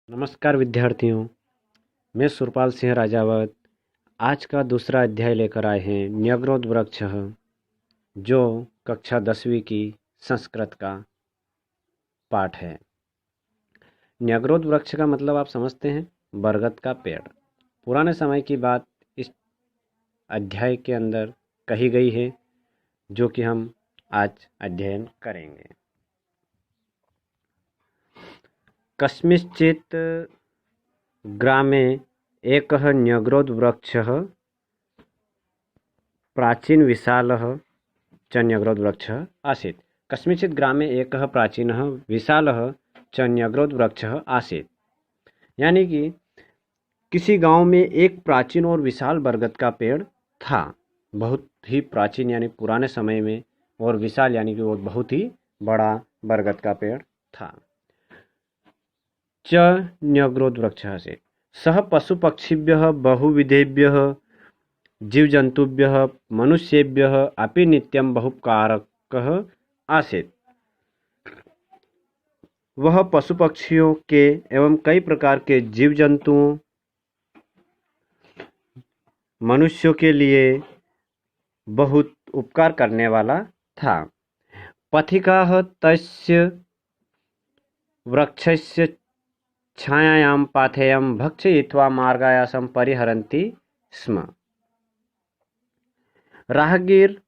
नमस्कार विद्यार्थियों, मैं सुरपाल सिंह राजावत आज का दूसरा अध्याय लेकर आए हैं न्यग्रोध वृक्ष, जो कक्षा 10वीं की संस्कृत का पाठ है। न्यग्रोध वृक्ष का मतलब आप समझते हैं, बरगद का पेड़। पुराने समय की बात इस अध्याय के अंदर कही गई है, जो कि हम आज अध्ययन करेंगे। कस्मिंश्चित् ग्रामे एकः न्यग्रोधवृक्षः प्राचीनविशालः च न्यग्रोधवृक्षः आसीत्। कस्मिंश्चित् ग्रामे एकः प्राचीनः विशालः च न्यग्रोधवृक्षः आसीत्। यानी कि किसी गांव में एक प्राचीन और विशाल बरगद का पेड़ था। बहुत ही प्राचीन यानी पुराने समय में, और विशाल यानी कि वो बहुत ही बड़ा बरगद का पेड़ था। च न्यग्रोधवृक्षः आसीत्। सः पशुपक्षिभ्यः बहुविधेभ्यः जीवजन्तुभ्यः मनुष्येभ्यः अपि नित्यं बहुपकारकः आसीत्। वह पशु पक्षियों के एवं कई प्रकार के जीव जंतुओं, मनुष्यों के लिए बहुत उपकार करने वाला था। पथिकाः तस्य वृक्षस्य छायायां पाथेयं भक्षयित्वा मार्गायासं परिहरन्ति स्म। राहगीर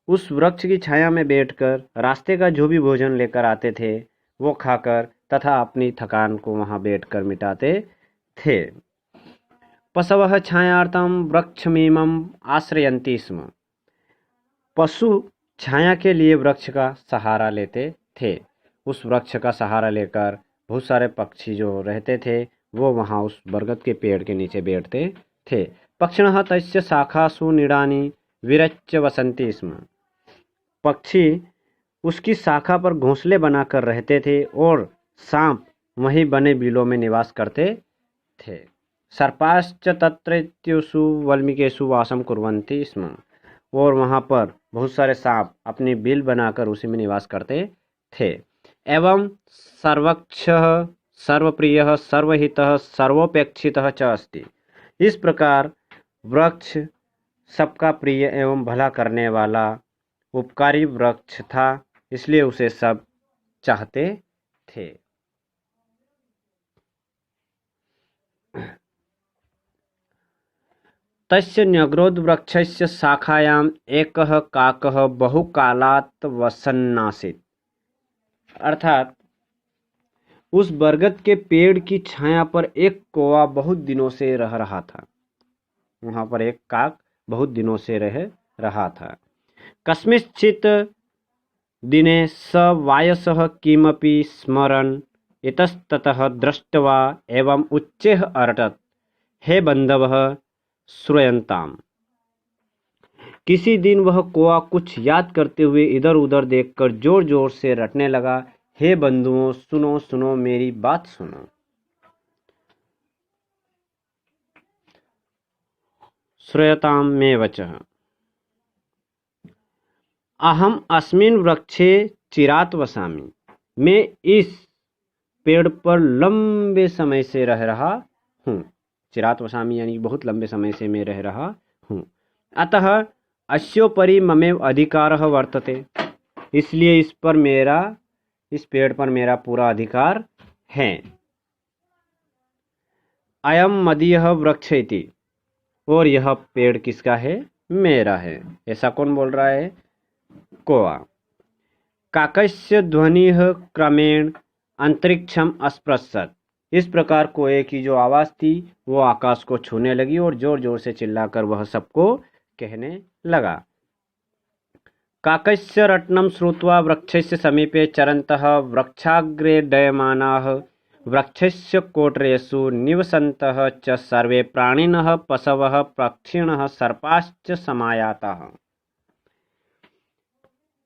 उस वृक्ष की छाया में बैठकर रास्ते का जो भी भोजन लेकर आते थे, वो खाकर तथा अपनी थकान को वहां बैठकर मिटाते थे। पशवः छायार्थं वृक्षमिमम् आश्रयन्ति स्म। पशु छाया के लिए वृक्ष का सहारा लेते थे। उस वृक्ष का सहारा लेकर बहुत सारे पक्षी जो रहते थे, वो वहाँ उस बरगद के पेड़ के नीचे बैठते थे। पक्षिणः तस्य शाखासु नीडानि विरच्य वसन्ति स्म। पक्षी उसकी शाखा पर घोंसले बनाकर रहते थे और सांप वहीं बने बिलों में निवास करते थे। सर्पाश्च तत्रत्येषु वल्मीकेषु वासं कुर्वन्ति स्म। और वहाँ पर बहुत सारे सांप अपनी बिल बनाकर उसी में निवास करते थे। एवं सर्वक्षः सर्वप्रियः सर्वहितः सर्वोपेक्षितः च अस्ति। इस प्रकार वृक्ष सबका प्रिय एवं भला करने वाला उपकारी वृक्ष था, इसलिए उसे सब चाहते थे। तस्य न्यग्रोधवृक्षस्य शाखायाम् एकः काकः बहुकालात् वसन्नासीत्। अर्थात उस बरगद के पेड़ की छाया पर एक कौवा बहुत दिनों से रह रहा था। वहां पर एक काक बहुत दिनों से रह रहा था। कस्मिंश्चित् दिने स वायसः किमपि स्मरन् इतस्ततः दृष्ट्वा एवं उच्चैः अरटत्, हे बन्धवः श्रूयन्ताम्। किसी दिन वह कौवा कुछ याद करते हुए इधर उधर देखकर जोर जोर से रटने लगा, हे बंधुओं, सुनो सुनो, मेरी बात सुनो। श्रूयताम में वचः। अहम अस्मिन् वृक्षे चिरात् वसामि। मैं इस पेड़ पर लंबे समय से रह रहा हूँ। चिरात् वसामि यानी बहुत लंबे समय से मैं रह रहा हूँ। अतः अस्योपरि ममेव अधिकारः वर्तते। इसलिए इस पेड़ पर मेरा पूरा अधिकार है। अयम मदीयः वृक्ष इति। और यह पेड़ किसका है? मेरा है। ऐसा कौन बोल रहा है? कौवा। काकस्य ध्वनिः क्रमेण अंतरिक्षम अस्पृशत्। इस प्रकार कोए की जो आवाज थी वो आकाश को छूने लगी और जोर जोर से चिल्लाकर वह सबको कहने लगा। काकस्य रटनं श्रुत्वा वृक्षस्य समीपे चरन्तः वृक्षाग्रे डयमानाः वृक्षस्य कोटरेषु निवसन्तः च सर्वे प्राणिनः पशवः पक्षिणः सर्पाश्च समायाताः।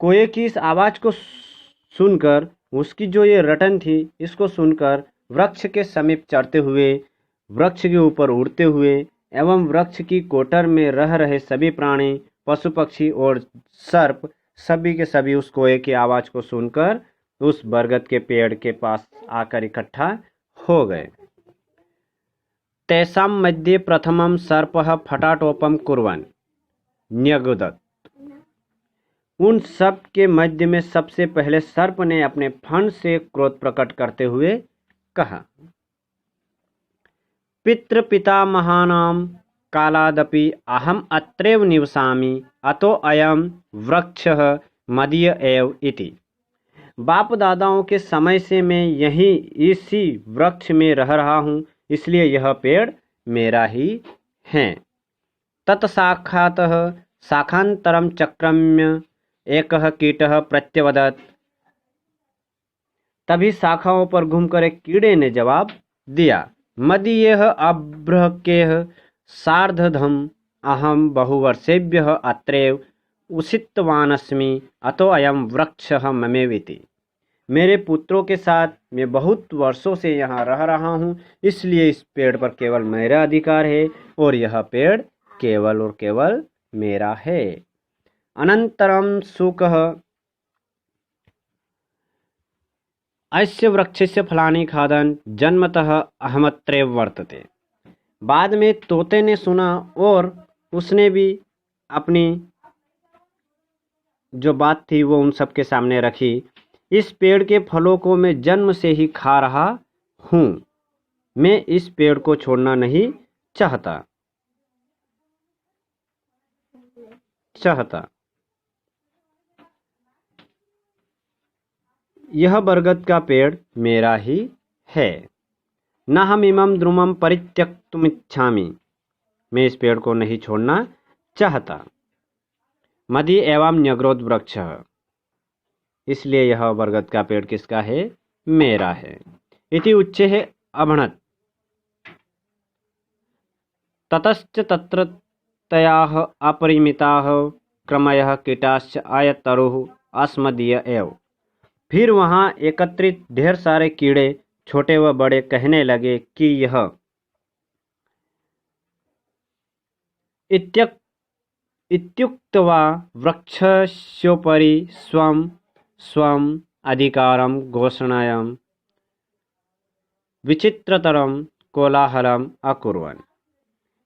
कोए की इस आवाज को सुनकर, उसकी जो ये रटन थी, इसको सुनकर वृक्ष के समीप चढ़ते हुए, वृक्ष के ऊपर उड़ते हुए एवं वृक्ष की कोटर में रह रहे सभी प्राणी, पशु पक्षी और सर्प सभी के सभी उस कोए की आवाज को सुनकर उस बरगद के पेड़ के पास आकर इकट्ठा हो गए। तेषां मध्ये प्रथमं सर्पः फटाटोपं कुर्वन् न्यगदत्। उन सब के मध्य में सबसे पहले सर्प ने अपने फण से क्रोध प्रकट करते हुए कहा, पितृपितामहानां कालादपि अहम् अत्रैव निवसामि, अतो अयं वृक्षः मदीय एव इति। बाप दादाओं के समय से मैं यहीं इसी वृक्ष में रह रहा हूँ, इसलिए यह पेड़ मेरा ही है। तत्साक्षातः शाखान्तरं चक्रम्य एकः कीटः प्रत्यवदत्। तभी शाखाओं पर घूमकर एक कीड़े ने जवाब दिया, मदीयः अभ्रकेः सार्धधम् अहं बहुवर्षेभ्यः अत्रैव उषितवानस्मि, अतो अयं वृक्षः ममेवेति। मेरे पुत्रों के साथ मैं बहुत वर्षों से यहाँ रह रहा हूँ, इसलिए इस पेड़ पर केवल मेरा अधिकार है और यह पेड़ केवल और केवल मेरा है। अनंतरम शुकः अस्य वृक्षस्य फलानि खादन् जन्मतः अहमत्रैव वर्तते। बाद में तोते ने सुना और उसने भी अपनी जो बात थी वो उन सबके सामने रखी, इस पेड़ के फलों को मैं जन्म से ही खा रहा हूँ, मैं इस पेड़ को छोड़ना नहीं चाहता। यह बरगद का पेड़ मेरा ही है। न हम इमं द्रुमं परित्यक्तुमिच्छामि, मैं इस पेड़ को नहीं छोड़ना चाहता। मदि एवं न्यग्रोध वृक्ष, इसलिए यह बरगद का पेड़ किसका है? मेरा है। इति उच्चे है अभणत। ततश्च तत्र तयाः अपरिमिताः क्रमयः कीटाश्च आयतरुः अस्मदीय एव। फिर वहाँ एकत्रित ढेर सारे कीड़े छोटे व बड़े कहने लगे कि यह इत्युक्त्वा वृक्षस्योपरि स्वं स्वं अधिकारं घोषणायां विचित्रतरं कोलाहलम् अकुर्वन्।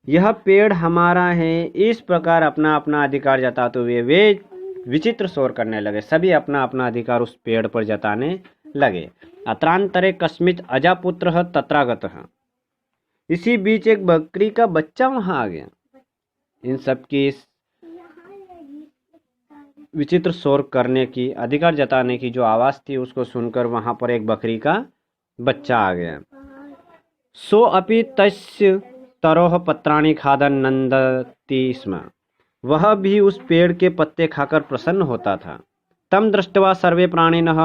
यह पेड़ हमारा है, इस प्रकार अपना अपना अधिकार जताते हुए वे विचित्र शोर करने लगे। सभी अपना अपना अधिकार उस पेड़ पर जताने लगे। अत्रांतरे कस्मिच अजापुत्रः तत्रागतः। इसी बीच एक बकरी का बच्चा वहां आ गया। इन सब की विचित्र शोर करने की, अधिकार जताने की जो आवाज थी उसको सुनकर वहां पर एक बकरी का बच्चा आ गया। सो अपि तस्य तरोह पत्राणि खादन् नंदति स्म। वह भी उस पेड़ के पत्ते खाकर प्रसन्न होता था। तम दृष्ट्वा सर्वे प्राणिनः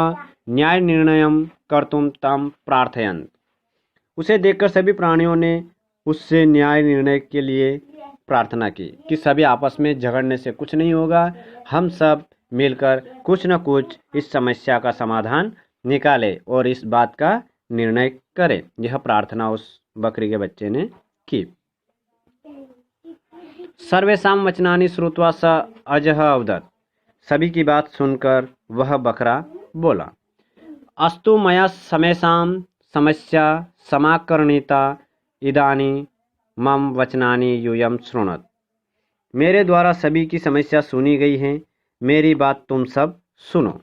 न्याय निर्णयं कर्तुं तं प्रार्थयन्त। उसे देखकर सभी प्राणियों ने उससे न्याय निर्णय के लिए प्रार्थना की कि सभी आपस में झगड़ने से कुछ नहीं होगा, हम सब मिलकर कुछ न कुछ इस समस्या का समाधान निकाले और इस बात का निर्णय करें। यह प्रार्थना उस बकरी के बच्चे ने की। सर्वेषां वचनानि श्रुत्वा स अजः अवदत्। सभी की बात सुनकर वह बकरा बोला, अस्तु मया समेषां समस्या समाकर्णिता, इदानीं मम वचनानि यूयं शृणुत। मेरे द्वारा सभी की समस्या सुनी गई है, मेरी बात तुम सब सुनो।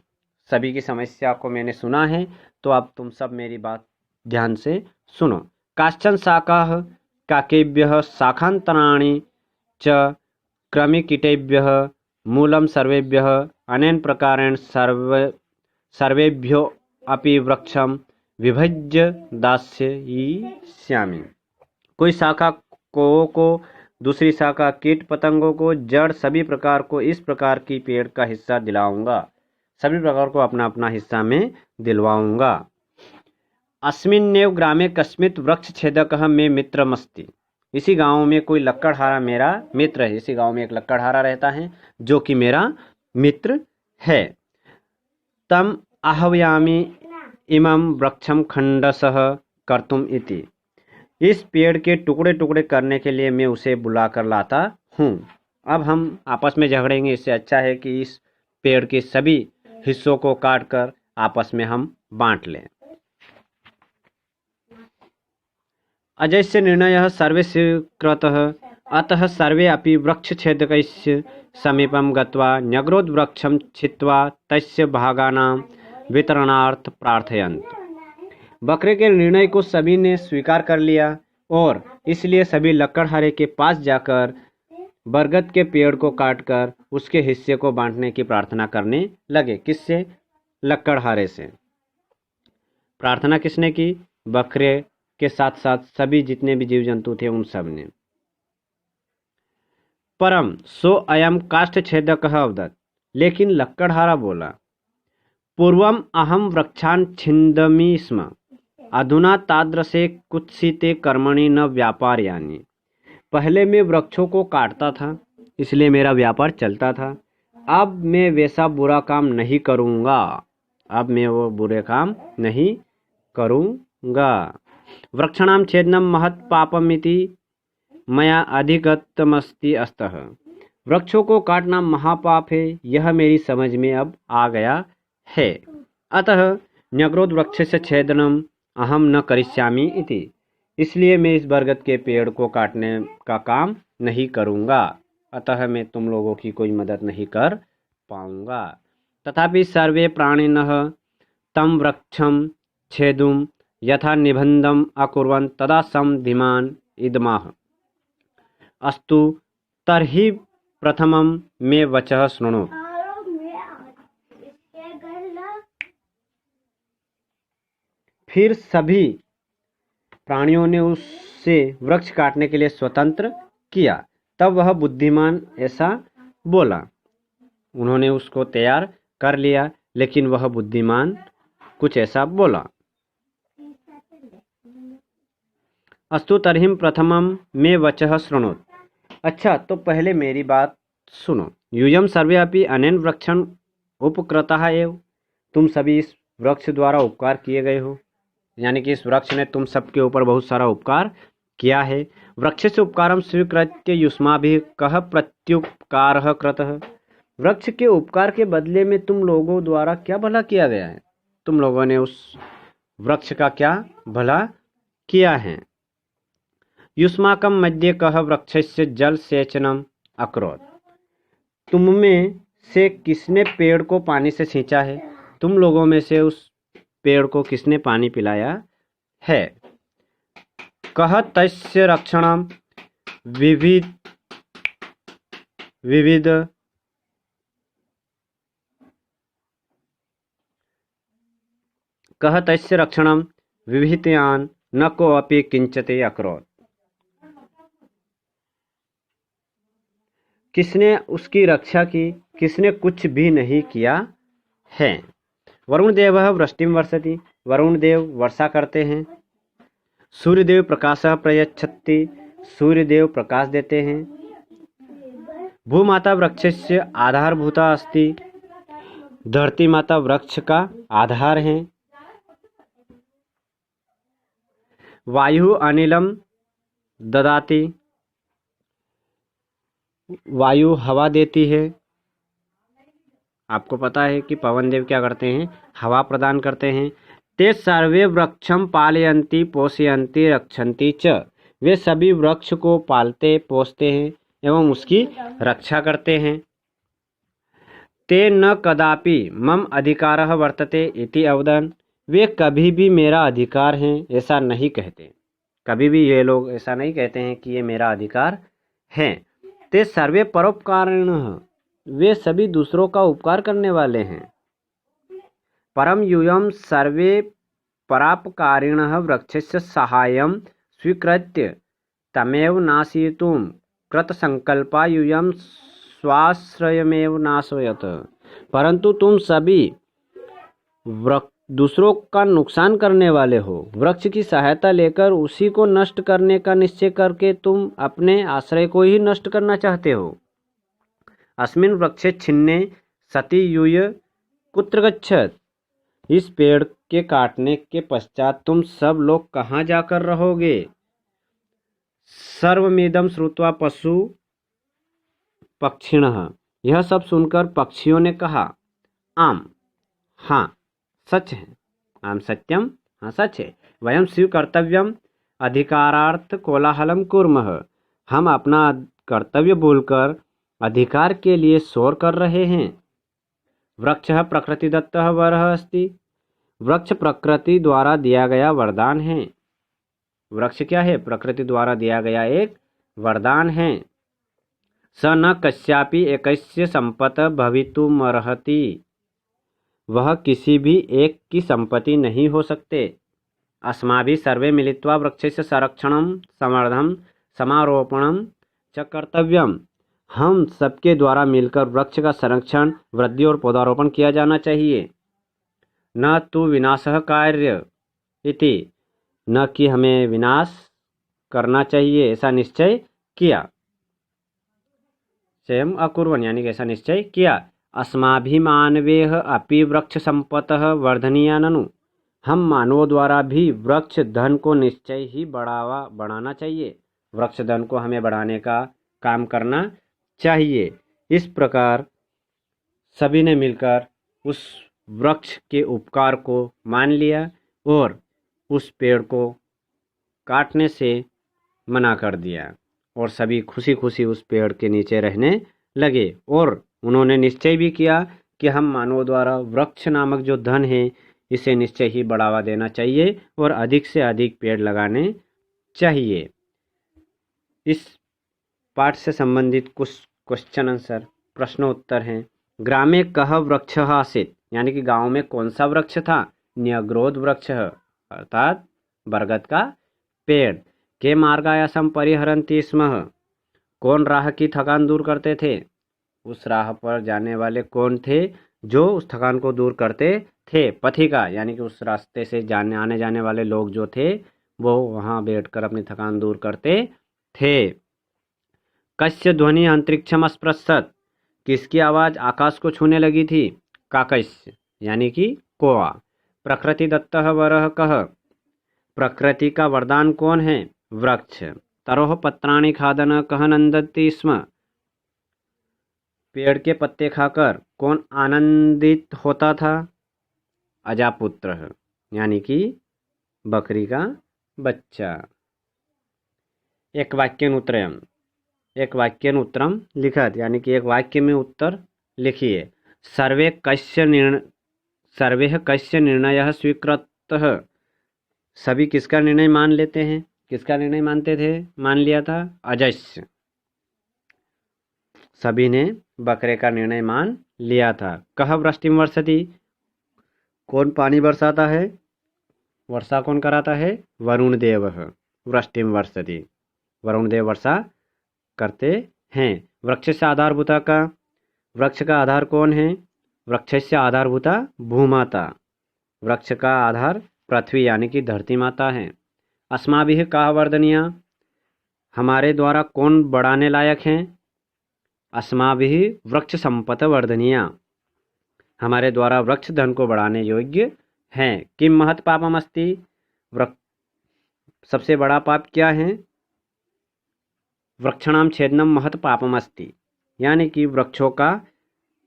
सभी की समस्या को मैंने सुना है, तो अब तुम सब मेरी बात ध्यान से सुनो। काश्चन शाखाः काकेभ्यः शाखान्तराणि च क्रमिकीटेभ्यः मूलं सर्वेभ्यः अनेन प्रकारेण सर्वेभ्यो अपि वृक्षं विभज्य दास्यिष्यामि। कोई शाखा को दूसरी शाखा कीट पतंगों को, जड़ सभी प्रकार को इस प्रकार की पेड़ का हिस्सा दिलाऊंगा। सभी प्रकार को अपना अपना हिस्सा में दिलवाऊंगा। अस्मिन्नेव ग्रामे कस्मित् वृक्ष छेदकः मे मित्रमस्ति। इसी गांव में कोई लक्कड़हारा मेरा मित्र है। इसी गांव में एक लक्कड़हारा रहता है जो कि मेरा मित्र है। तम आह्वयामि इमं वृक्षं खंडशः कर्तुम इति। इस पेड़ के टुकड़े टुकड़े करने के लिए मैं उसे बुला कर लाता हूँ। अब हम आपस में झगड़ेंगे, इससे अच्छा है कि इस पेड़ के सभी हिस्सों को काट कर आपस में हम बांट लें। अजस्य निर्णयः सर्वे स्वीकृतः, अतः सर्वे अपि वृक्षछेदकस्य समीपं गत्वा न्यग्रोधवृक्षं छित्त्वा तस्य भागानां वितरणार्थ प्रार्थयन्त। बकरे के निर्णय को सभी ने स्वीकार कर लिया और इसलिए सभी लकड़हारे के पास जाकर बरगद के पेड़ को काटकर उसके हिस्से को बांटने की प्रार्थना करने लगे। किससे? लकड़हारे से। प्रार्थना किसने की? बकरे के साथ साथ सभी जितने भी जीव जंतु थे उन सब ने। परम सो अयम काष्ठछेदकः अवदत्, लेकिन लकड़हारा बोला, पूर्वम अहम वृक्षान् छिन्दमि स्म, अधुना तादृशे कुत्सिते कर्मणि न व्यापारयानि। पहले मैं वृक्षों को काटता था इसलिए मेरा व्यापार चलता था, अब मैं वैसा बुरा काम नहीं करूँगा, अब मैं वो बुरे काम नहीं करूँगा। वृक्षाणां छेदनं महत् पापमिति मया अधिगतमस्ति अस्तः। वृक्षों को काटना महापाप है, यह मेरी समझ में अब आ गया है। अतः न्यग्रोध वृक्षस्य छेदनम अहम न करिष्यामि इति, इसलिए मैं इस बरगद के पेड़ को काटने का काम नहीं करूँगा, अतः मैं तुम लोगों की कोई मदद नहीं कर पाऊँगा। तथापि सर्वे प्राणिनः तं वृक्षं छेदुं यथा निबन्धम् अकुर्वन् तदा सं धीमान् इदमाह। अस्तु तर्हि प्रथमं मे वचः शृणु। फिर सभी प्राणियों ने उससे वृक्ष काटने के लिए स्वतंत्र किया। तब वह बुद्धिमान ऐसा बोला। उन्होंने उसको तैयार कर लिया, लेकिन वह बुद्धिमान कुछ ऐसा बोला। अस्तु तर्हि प्रथमं मे वचः शृणु। अच्छा, तो पहले मेरी बात सुनो। यूयं सर्वे अपि अनेन वृक्षं उपकृताः एव, तुम सभी इस वृक्ष द्वारा उपकार किए गए हो, यानी कि इस वृक्ष ने तुम सबके ऊपर बहुत सारा उपकार किया है। वृक्षस्य उपकारं स्वीकृत्य युष्माभिः कः प्रत्युपकारः कृतः। वृक्ष के उपकार के बदले में तुम लोगों द्वारा क्या भला किया गया है? तुम लोगों ने उस वृक्ष का क्या भला किया है? युष्माकं मध्ये कः वृक्षस्य जल सेचनम अकरोत्। तुम में से किसने पेड़ को पानी से सींचा है? तुम लोगों में से उस पेड़ को किसने पानी पिलाया है? कः तस्य रक्षणं विविध कः तस्य रक्षणं विविधयान् न कोऽपि किंचित् अकरोत्। किसने उसकी रक्षा की? किसने कुछ भी नहीं किया है। वरुण देवः वृष्टिं वर्षति, वरुण देव वर्षा करते हैं। सूर्यदेव प्रकाशः प्रयच्छति, सूर्यदेव प्रकाश देते हैं। भूमाता वृक्षस्य आधारभूता अस्ति, धरती माता वृक्ष का आधार है। वायु अनिलम ददाति, वायु हवा देती है। आपको पता है कि पवन देव क्या करते हैं? हवा प्रदान करते हैं। ते सर्वे वृक्षं पालयन्ति पोषयन्ति रक्षन्ति च, वे सभी वृक्ष को पालते पोषते हैं एवं उसकी रक्षा करते हैं। ते न कदापि मम अधिकारः वर्तते इति अवदन्, वे कभी भी मेरा अधिकार है ऐसा नहीं कहते। कभी भी ये लोग ऐसा नहीं कहते हैं कि ये मेरा अधिकार है। ते सर्वे परोपकारिणः, वे सभी दूसरों का उपकार करने वाले हैं। परम यूयं सर्वे परोपकारिणः वृक्षस्य साहाय्यं स्वीकृत्य तमेव नाशयितुं कृतसंकल्पा यूयं स्वाश्रयमेव नाशयत। परंतु तुम सभी दूसरों का नुकसान करने वाले हो। वृक्ष की सहायता लेकर उसी को नष्ट करने का निश्चय करके तुम अपने आश्रय को ही नष्ट करना चाहते हो। अस्मिन् वृक्षे छिन्ने सति यूय कुत्र गच्छत। इस पेड़ के काटने के पश्चात तुम सब लोग कहाँ जाकर रहोगे? सर्वमिदं श्रुत्वा पशु पक्षिणः, यह सब सुनकर पक्षियों ने कहा, आम, हाँ सच है, आम सत्यम, हाँ सच है। वयम स्वीकर्तव्यम अधिकारार्थ कोलाहलम कुर्मः। हम अपना कर्तव्य भूलकर अधिकार के लिए शोर कर रहे हैं। वृक्षः प्रकृतिदत्तः वरः अस्ति। वृक्ष प्रकृति द्वारा दिया गया वरदान है। वृक्ष क्या है? प्रकृति द्वारा दिया गया एक वरदान है। स न कस्यापि एकस्य संपत् भवितुमर्हति। वह किसी भी एक की संपत्ति नहीं हो सकते। अस्माभिः सर्वे मिलित्वा वृक्षस्य संरक्षणं संवर्धनं समारोपणं च कर्तव्यम्। हम सबके द्वारा मिलकर वृक्ष का संरक्षण, वृद्धि और पौधारोपण किया जाना चाहिए। न तो विनाशः कार्य इति, न कि हमें विनाश करना चाहिए ऐसा निश्चय किया। स्वयं अकुर्वन् यानी कि ऐसा निश्चय किया। अस्माभिः मानवेः अपि वृक्ष संपतः वर्धनीया ननु। हम मानवों द्वारा भी वृक्ष धन को निश्चय ही बढ़ाना चाहिए। वृक्ष धन को हमें बढ़ाने का काम करना चाहिए। इस प्रकार सभी ने मिलकर उस वृक्ष के उपकार को मान लिया और उस पेड़ को काटने से मना कर दिया और सभी खुशी खुशी उस पेड़ के नीचे रहने लगे। और उन्होंने निश्चय भी किया कि हम मानवों द्वारा वृक्ष नामक जो धन है इसे निश्चय ही बढ़ावा देना चाहिए और अधिक से अधिक पेड़ लगाने चाहिए। इस पाठ से संबंधित कुछ क्वेश्चन आंसर प्रश्नोत्तर हैं। ग्रामे कः वृक्षः आसीत्, यानी कि गांव में कौन सा वृक्ष था? न्यग्रोध वृक्ष अर्थात बरगद का पेड़। के मार्गायासं परिहरन्ति स्म, कौन राह की थकान दूर करते थे? उस राह पर जाने वाले कौन थे जो उस थकान को दूर करते थे? पथिका, यानी कि उस रास्ते से आने जाने वाले लोग जो थे वो वहाँ बैठकर अपनी थकान दूर करते थे। कस्य ध्वनि अंतरिक्षम स्पृशत, किसकी आवाज़ आकाश को छूने लगी थी? काकस्य, यानी कि कौवा। प्रकृति दत्तः वरः कः, प्रकृति का वरदान कौन है? वृक्ष। तरोः पत्राणि खादन् कः नन्दति स्म, पेड़ के पत्ते खाकर कौन आनंदित होता था? अजापुत्र, यानी कि बकरी का बच्चा। एक वाक्यन उत्तरम, एक वाक्यन उत्तरम लिखत, यानी कि एक वाक्य में उत्तर लिखिए। सर्वे कस्य निर्णयः स्वीकृतः, सभी किसका निर्णय मान लेते हैं? किसका निर्णय मानते थे? मान लिया था अजस्य। सभी ने बकरे का निर्णय मान लिया था। कः वृष्टिम वर्षति, कौन पानी बरसाता है? वर्षा कौन कराता है? वरुण देव। वृष्टिम वर्षति, वरुण देव वर्षा करते हैं। वृक्ष से आधारभूता का, वृक्ष का आधार कौन है? वृक्ष से आधारभूता भूमाता, वृक्ष का आधार पृथ्वी यानी कि धरती माता है। अस्माभिः काः वर्धनीया, हमारे द्वारा कौन बढ़ाने लायक हैं? अस्माभिः वृक्ष संपत् वर्धनीया, हमारे द्वारा वृक्ष धन को बढ़ाने योग्य हैं। किम महत् पापम अस्ति, सबसे बड़ा पाप क्या है? वृक्षणाम छेदनम महत् पापम अस्ति, यानी कि वृक्षों का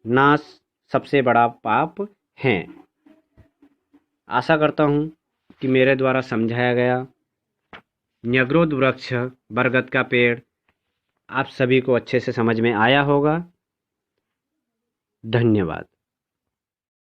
नाश सबसे बड़ा पाप है। आशा करता हूँ कि मेरे द्वारा समझाया गया न्यग्रोध वृक्ष, बरगद का पेड़, आप सभी को अच्छे से समझ में आया होगा। धन्यवाद।